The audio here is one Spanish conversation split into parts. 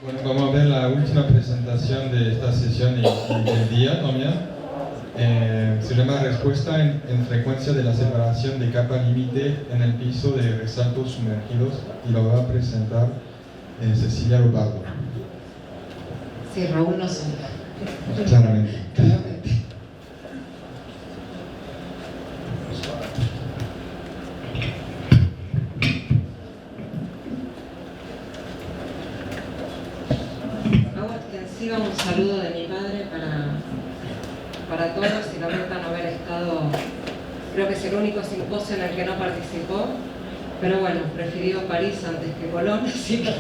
Bueno, vamos a ver la última presentación de esta sesión y del día también. Se llama Respuesta en frecuencia de la separación de capa límite en el piso de resaltos sumergidos y lo va a presentar Cecilia Lopardo. Sí, Raúl no soy. Claramente. Un saludo de mi padre para todos y lamento no haber estado, creo que es el único simposio en el que no participó, pero bueno, prefirió París antes que Colón, así que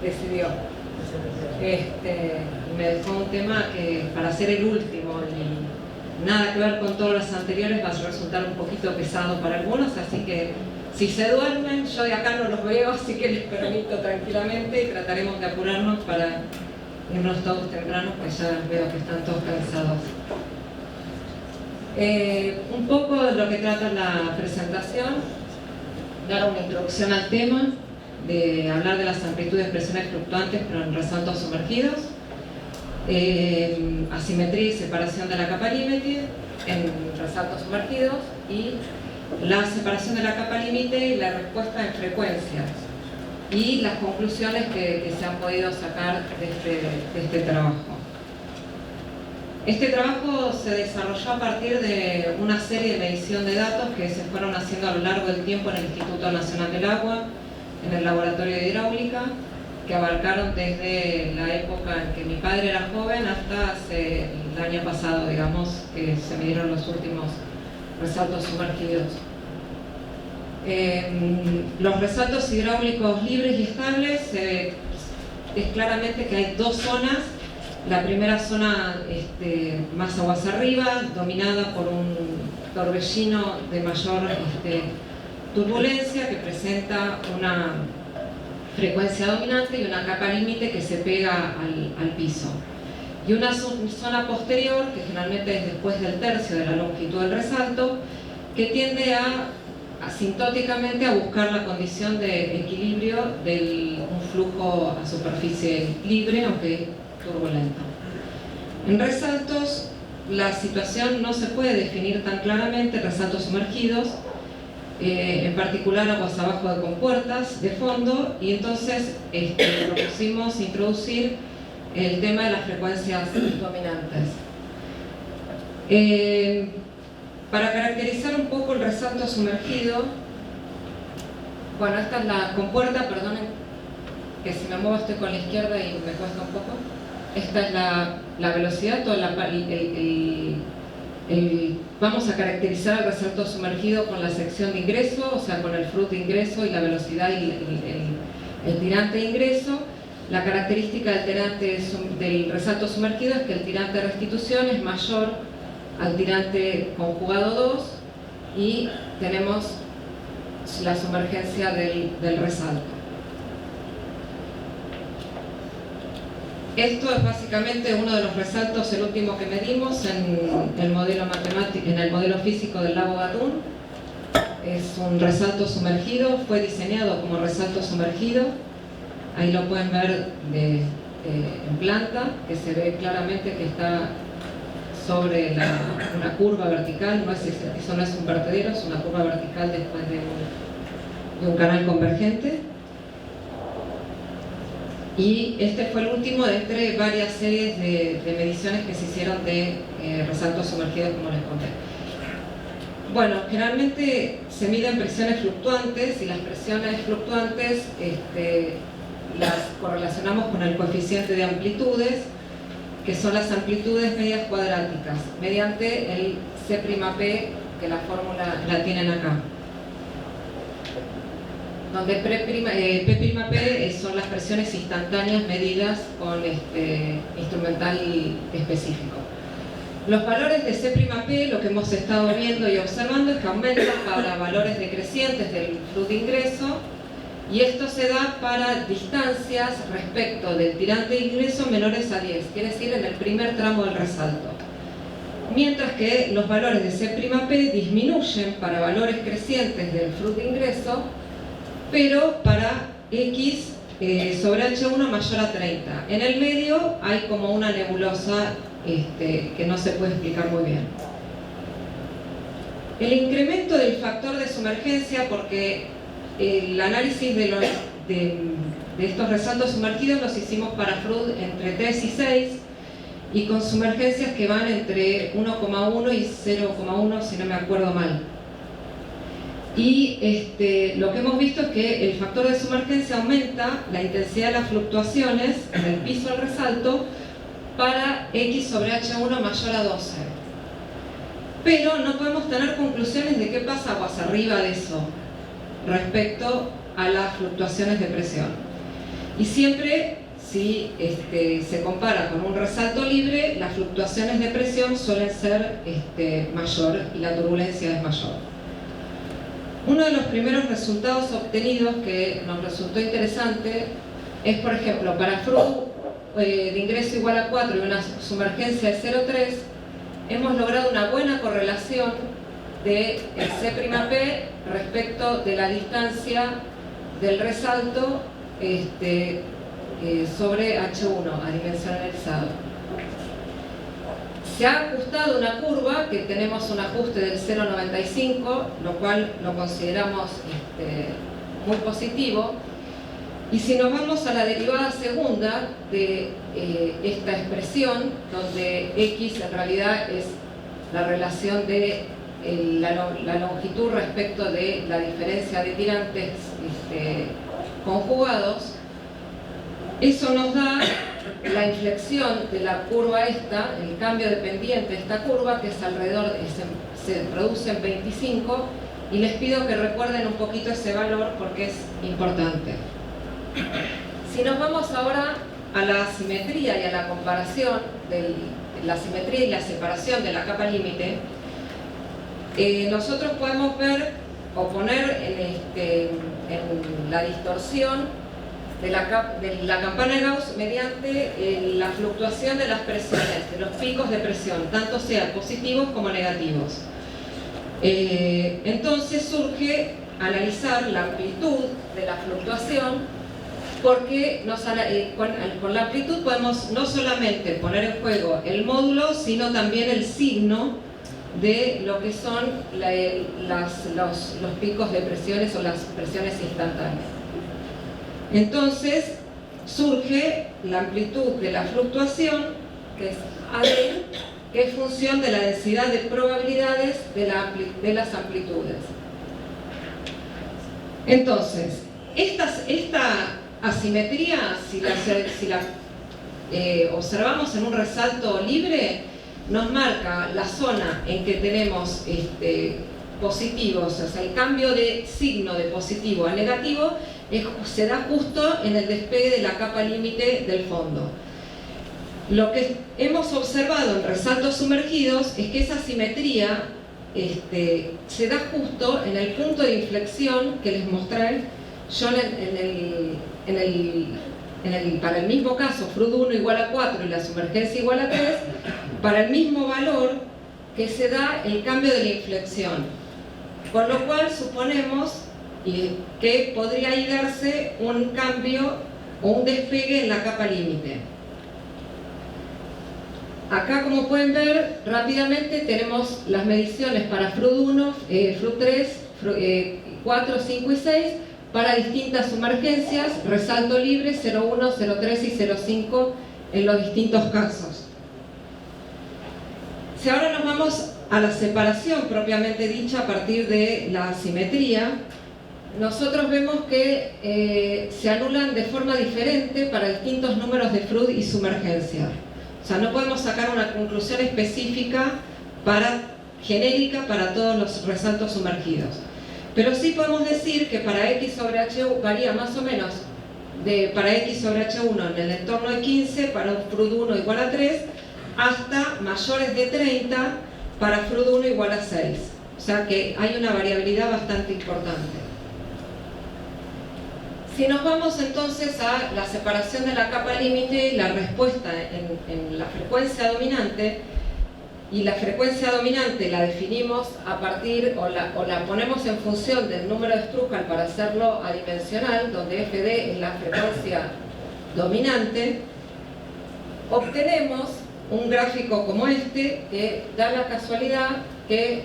decidió. Me dejó un tema que para ser el último y nada que ver con todos los anteriores va a resultar un poquito pesado para algunos, así que si se duermen, yo de acá no los veo, así que les permito tranquilamente y trataremos de apurarnos para irnos todos tempranos, pues ya veo que están todos cansados. Un poco de lo que trata la presentación, dar una introducción al tema, de hablar de las amplitudes, presiones fluctuantes pero en resaltos sumergidos, asimetría y separación de la capa límite en resaltos sumergidos y la separación de la capa límite y la respuesta en frecuencias y las conclusiones que se han podido sacar de este trabajo. Este trabajo se desarrolló a partir de una serie de medición de datos que se fueron haciendo a lo largo del tiempo en el Instituto Nacional del Agua, en el Laboratorio de Hidráulica, que abarcaron desde la época en que mi padre era joven hasta el año pasado, digamos, que se midieron los últimos resaltos sumergidos. Los resaltos hidráulicos libres y estables es claramente que hay dos zonas. La primera zona más aguas arriba, dominada por un torbellino de mayor turbulencia que presenta una frecuencia dominante y una capa límite que se pega al piso. Y una zona posterior, que generalmente es después del tercio de la longitud del resalto, que tiende asintóticamente a buscar la condición de equilibrio de un flujo a superficie libre, aunque turbulento. En resaltos, la situación no se puede definir tan claramente, resaltos sumergidos, en particular aguas abajo de compuertas de fondo, y entonces propusimos introducir el tema de las frecuencias dominantes. Para caracterizar un poco el resalto sumergido, bueno, esta es la compuerta, perdonen que si me muevo estoy con la izquierda y me cuesta un poco. Esta es la velocidad, vamos a caracterizar el resalto sumergido con la sección de ingreso, o sea, con el flux de ingreso y la velocidad y el tirante de ingreso. La característica del resalto sumergido es que el tirante de restitución es mayor al tirante conjugado 2 y tenemos la sumergencia del resalto. Esto es básicamente uno de los resaltos, el último que medimos en el modelo matemático, en el modelo físico del lago Gatún. Es un resalto sumergido, fue diseñado como resalto sumergido. Ahí lo pueden ver en planta, que se ve claramente que está sobre una curva vertical, eso no es un vertedero, es una curva vertical después de un canal convergente. Y este fue el último de entre varias series de mediciones que se hicieron de resaltos sumergidos, como les conté. Bueno, generalmente se miden presiones fluctuantes y las presiones fluctuantes las correlacionamos con el coeficiente de amplitudes, que son las amplitudes medias cuadráticas, mediante el C'P, que la fórmula la tienen acá. Donde P', son las presiones instantáneas medidas con instrumental específico. Los valores de C'P, lo que hemos estado viendo y observando es que aumentan para valores decrecientes del flujo de ingreso, y esto se da para distancias respecto del tirante de ingreso menores a 10, quiere decir en el primer tramo del resalto. Mientras que los valores de C'P disminuyen para valores crecientes del flujo de ingreso, pero para X sobre H1 mayor a 30. En el medio hay como una nebulosa que no se puede explicar muy bien. El incremento del factor de sumergencia, porque el análisis de estos resaltos sumergidos los hicimos para Freud entre 3 y 6 y con sumergencias que van entre 1,1 y 0,1 si no me acuerdo mal. Y lo que hemos visto es que el factor de sumergencia aumenta la intensidad de las fluctuaciones en el piso del resalto para X sobre H1 mayor a 12. Pero no podemos tener conclusiones de qué pasa aguas arriba de eso respecto a las fluctuaciones de presión. Y siempre, si se compara con un resalto libre, las fluctuaciones de presión suelen ser mayor y la turbulencia es mayor. Uno de los primeros resultados obtenidos que nos resultó interesante es, por ejemplo, para Freud de ingreso igual a 4 y una sumergencia de 0,3, hemos logrado una buena correlación de el C'P respecto de la distancia del resalto sobre H1 adimensionalizado. Se ha ajustado una curva, que tenemos un ajuste del 0,95, lo cual lo consideramos muy positivo. Y si nos vamos a la derivada segunda de esta expresión, donde X en realidad es la relación de la longitud respecto de la diferencia de tirantes conjugados, eso nos da la inflexión de la curva esta, el cambio de pendiente de esta curva, que es alrededor, se produce en 25, y les pido que recuerden un poquito ese valor porque es importante. Si nos vamos ahora a la asimetría y a la comparación de la asimetría y la separación de la capa límite, nosotros podemos ver o poner en la distorsión de la campana de Gauss mediante la fluctuación de las presiones, de los picos de presión, tanto sean positivos como negativos. Entonces surge analizar la amplitud de la fluctuación, porque con la amplitud podemos no solamente poner en juego el módulo, sino también el signo de lo que son los picos de presiones o las presiones instantáneas. Entonces surge la amplitud de la fluctuación, que es AD, que es función de la densidad de probabilidades de las amplitudes. Entonces, esta asimetría, si la observamos en un resalto libre, nos marca la zona en que tenemos positivos, o sea, el cambio de signo de positivo a negativo se da justo en el despegue de la capa límite del fondo. Lo que hemos observado en resaltos sumergidos es que esa simetría se da justo en el punto de inflexión que les mostré yo para el mismo caso, Freud 1 igual a 4 y la sumergencia igual a 3, para el mismo valor que se da el cambio de la inflexión. Con lo cual suponemos que podría ahí darse un cambio o un despegue en la capa límite. Acá, como pueden ver, rápidamente tenemos las mediciones para Freud 1, Freud 3, 4, 5 y 6 para distintas sumergencias, resalto libre, 0,1, 0,3 y 0,5 en los distintos casos. Si ahora nos vamos a la separación propiamente dicha a partir de la asimetría, nosotros vemos que se anulan de forma diferente para distintos números de Freud y sumergencia. O sea, no podemos sacar una conclusión específica genérica para todos los resaltos sumergidos. Pero sí podemos decir que para X sobre H1 varía más o menos para X sobre H1 en el entorno de 15 para un Freud 1 igual a 3, hasta mayores de 30 para Freud 1 igual a 6. O sea que hay una variabilidad bastante importante. Si nos vamos entonces a la separación de la capa límite y la respuesta en la frecuencia dominante, y la frecuencia dominante la definimos a partir, o la ponemos en función del número de Strúhal para hacerlo adimensional, donde Fd es la frecuencia dominante, obtenemos un gráfico como este que da la casualidad que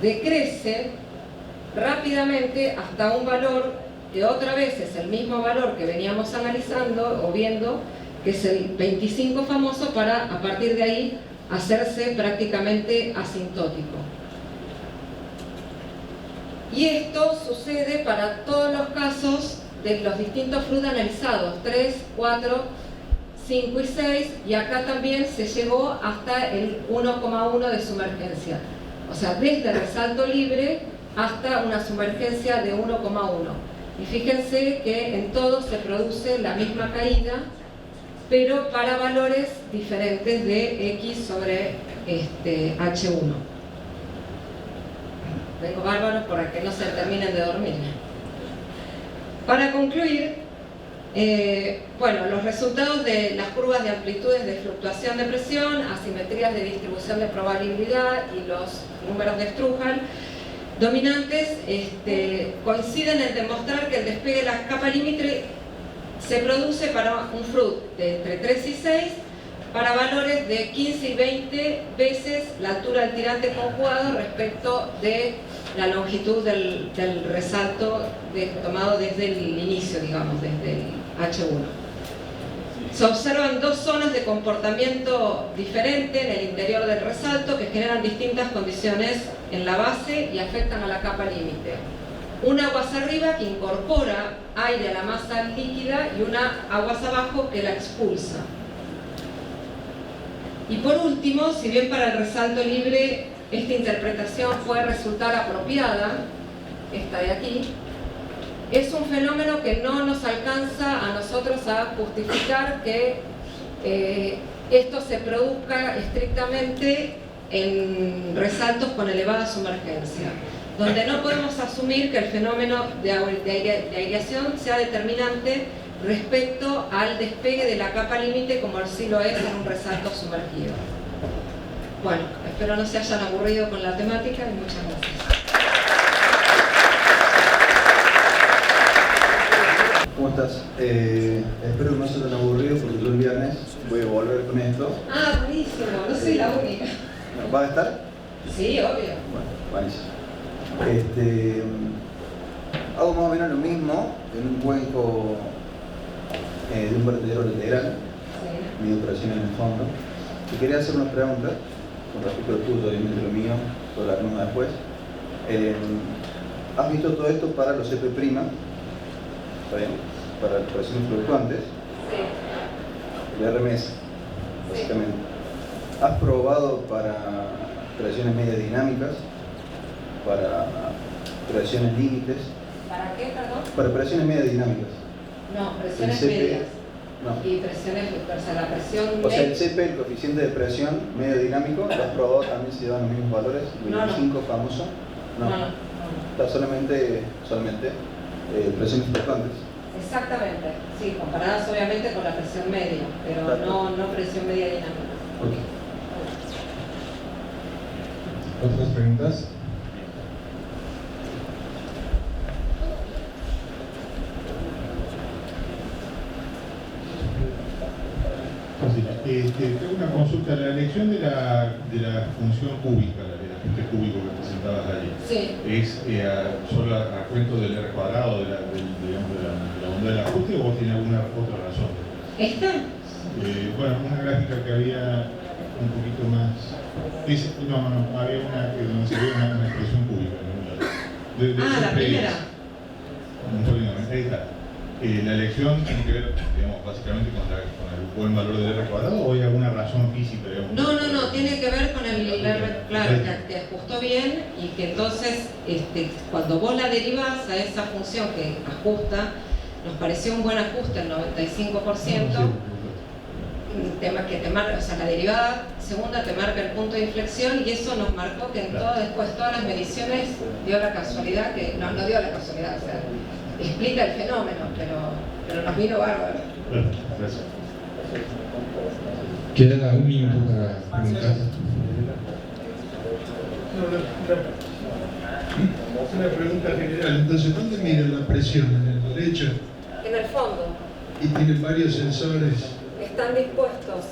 decrece rápidamente hasta un valor que otra vez es el mismo valor que veníamos analizando o viendo, que es el 25 famoso, para a partir de ahí hacerse prácticamente asintótico. Y esto sucede para todos los casos de los distintos fluidos analizados, 3, 4, 5 y 6, y acá también se llegó hasta el 1,1 de sumergencia. O sea, desde el resalto libre hasta una sumergencia de 1,1. Y fíjense que en todos se produce la misma caída, pero para valores diferentes de X sobre H1. Vengo bárbaro para que no se terminen de dormir. Para concluir, bueno, los resultados de las curvas de amplitudes de fluctuación de presión, asimetrías de distribución de probabilidad y los números de Strúhal dominantes coinciden en demostrar que el despegue de la capa límite se produce para un FRUT de entre 3 y 6 para valores de 15 y 20 veces la altura del tirante conjugado respecto de la longitud del resalto tomado desde el inicio, digamos, desde el H1. Se observan dos zonas de comportamiento diferente en el interior del resalto que generan distintas condiciones en la base y afectan a la capa límite. Una aguas arriba que incorpora aire a la masa líquida y una aguas abajo que la expulsa. Y por último, si bien para el resalto libre esta interpretación puede resultar apropiada, esta de aquí, es un fenómeno que no nos alcanza a nosotros a justificar que esto se produzca estrictamente en resaltos con elevada sumergencia, donde no podemos asumir que el fenómeno de aireación sea determinante respecto al despegue de la capa límite como sí lo es en un resalto sumergido. Bueno, espero no se hayan aburrido con la temática y muchas gracias. ¿Cómo estás? Espero que no se tan aburrido porque yo el viernes voy a volver con esto. Ah, buenísimo, no soy la única. ¿Va a estar? Sí, obvio. Bueno, buenísimo. Hago más o menos lo mismo en un cuenco de un vertedero lateral, mi operación en el fondo. Te quería hacer una pregunta con respecto al tuyo, obviamente lo mío, todo lo haremos después. ¿Has visto todo esto para los CP'? ¿Está bien? Para las presiones fluctuantes. Sí. El RMS, básicamente. Sí. ¿Has probado para presiones medias dinámicas? ¿Para presiones límites? ¿Para qué, perdón? Para presiones medias dinámicas. No, presiones CP, medias. No. Y presiones, o sea, la presión... O sea, el CP, el coeficiente de presión medio dinámico, ¿lo has probado también si dan los mismos valores? El 25 no. Famoso. No. Está solamente presiones fluctuantes. Exactamente, sí, comparadas obviamente con la presión media, pero no presión media dinámica. Okay. ¿Otras preguntas? Tengo una consulta. La elección de la función cúbica, del ajuste cúbico que presentabas ayer, sí. ¿es solo a cuento del R cuadrado de la onda del ajuste o tiene alguna otra razón? ¿Esta? Bueno, una gráfica que había un poquito más... había una donde se veía una expresión cúbica. La primera. Ahí está. ¿La elección tiene que ver, digamos, básicamente con el buen valor del R cuadrado o hay alguna razón física? Digamos? No, tiene que ver con el R, claro, que ajustó bien y que entonces cuando vos la derivás a esa función que ajusta, nos pareció un buen ajuste, el 95%, que te marca, o sea, la derivada segunda te marca el punto de inflexión y eso nos marcó que en después todas las mediciones dio la casualidad, que no dio la casualidad, o sea, explica el fenómeno, pero nos vino bárbaro. Gracias. Queda un minuto para preguntar. Una pregunta general. Entonces, ¿dónde miden la presión? ¿En el lecho? En el fondo. Y tienen varios sensores. Están dispuestos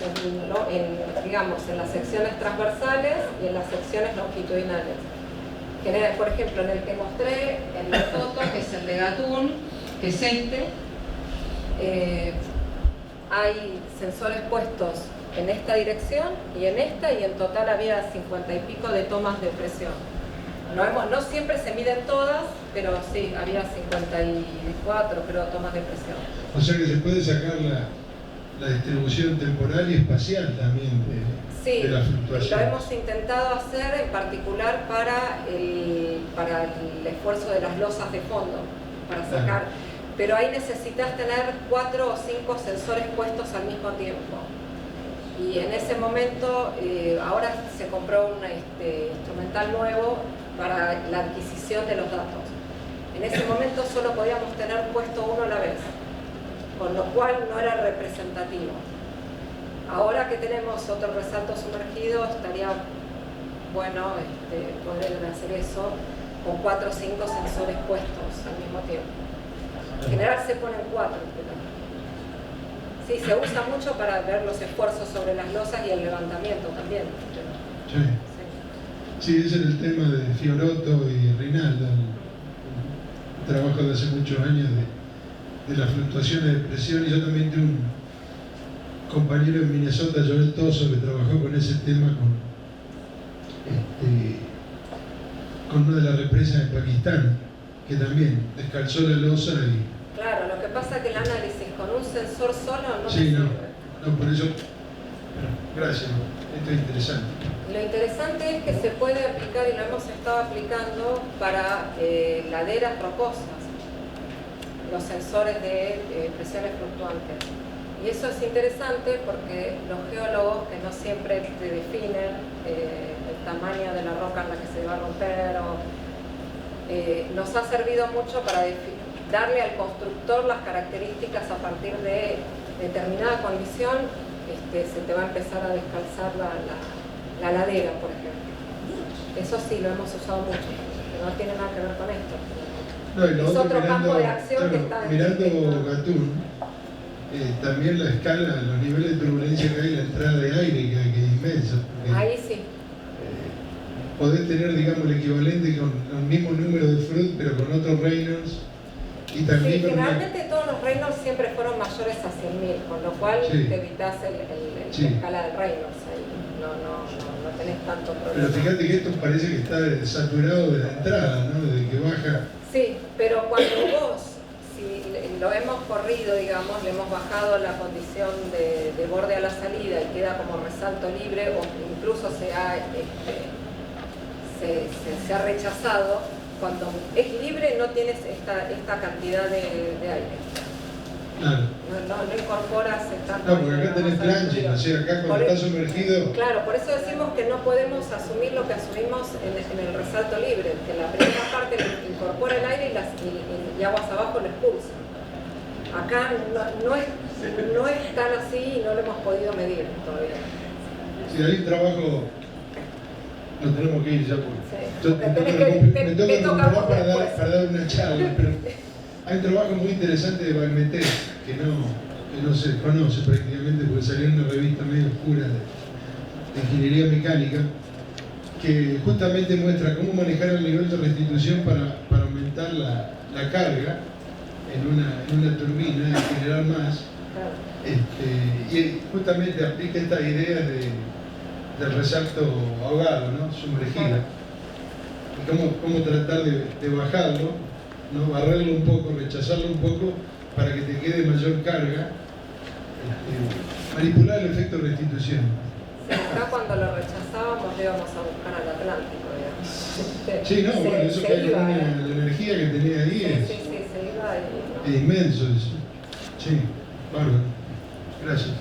digamos, en las secciones transversales y en las secciones longitudinales. Por ejemplo, en el que mostré en la foto, que es el de Gatún, que es este, hay sensores puestos en esta dirección y en esta, y en total había 50 y pico de tomas de presión. No siempre se miden todas, pero sí, había 54, creo, tomas de presión. O sea que se puede sacar la distribución temporal y espacial también de la fluctuación. Lo hemos intentado hacer en particular para el esfuerzo de las losas de fondo, para sacar. Pero ahí necesitas tener 4 o 5 sensores puestos al mismo tiempo. Y en ese momento, ahora se compró un instrumental nuevo para la adquisición de los datos. En ese momento solo podíamos tener puesto uno a la vez, con lo cual no era representativo. Ahora que tenemos otro resalto sumergido, estaría bueno poder hacer eso con 4 o 5 sensores puestos al mismo tiempo. En general se ponen 4, pero sí, se usa mucho para ver los esfuerzos sobre las losas y el levantamiento también. Sí, ese era el tema de Fiorotto y Rinalda, el trabajo de hace muchos años de las fluctuaciones de presión. Y yo también tuve un compañero en Minnesota, Joel Toso, que trabajó con ese tema con una de las represas en Pakistán, que también descalzó la losa y... Claro, lo que pasa es que el análisis con un sensor solo no sí, sirve. No, por eso... Gracias, esto es interesante. Lo interesante es que se puede aplicar, y lo hemos estado aplicando para laderas rocosas, los sensores de presiones fluctuantes. Y eso es interesante porque los geólogos, que no siempre te definen el tamaño de la roca en la que se va a romper, nos ha servido mucho para darle al constructor las características a partir de determinada condición. Se te va a empezar a descalzar la ladera, por ejemplo. Eso sí, lo hemos usado mucho, pero no tiene nada que ver con esto. No, y es otro campo de acción, claro, que está mirando Gatún, también la escala, los niveles de turbulencia que hay, la entrada de aire que es inmensa. Ahí sí. Podés tener, digamos, el equivalente con el mismo número de Freud, pero con otros Reynolds. Y también sí, generalmente todos los Reynolds siempre fueron mayores a 100.000, con lo cual te evitas la escala de Reynolds. Ahí no tenés tanto problema. Pero fíjate que esto parece que está saturado de la entrada, ¿no? Desde que baja. Sí, pero cuando vos, si lo hemos corrido, digamos, le hemos bajado la condición de borde a la salida y queda como resalto libre, o incluso se ha rechazado, cuando es libre no tienes esta cantidad de aire. Claro. No incorporas tanto. No, porque acá tenés planching, o sea, acá cuando está sumergido... Claro, por eso decimos que no podemos asumir lo que asumimos en el resalto libre, que la primera parte incorpora el aire y aguas abajo lo expulsa. Acá no es tan así y no lo hemos podido medir todavía. Sí, hay un trabajo... Nos tenemos que ir ya porque me toca para dar una charla, pero hay un trabajo muy interesante de Valmeter que no se conoce prácticamente porque salió en una revista medio oscura de ingeniería mecánica, que justamente muestra cómo manejar el nivel de restitución para aumentar la carga en una turbina y generar más. Y justamente aplica estas ideas del resalto ahogado, ¿no? Sumergido. Y cómo tratar de bajarlo, ¿no? Barrerlo un poco, rechazarlo un poco para que te quede mayor carga. Manipular el efecto de restitución. Sí, acá cuando lo rechazábamos lo íbamos a buscar al Atlántico, digamos. Sí, no, bueno, eso que hay la energía que tenía ahí se iba es inmenso eso. Sí, bárbaro. Gracias.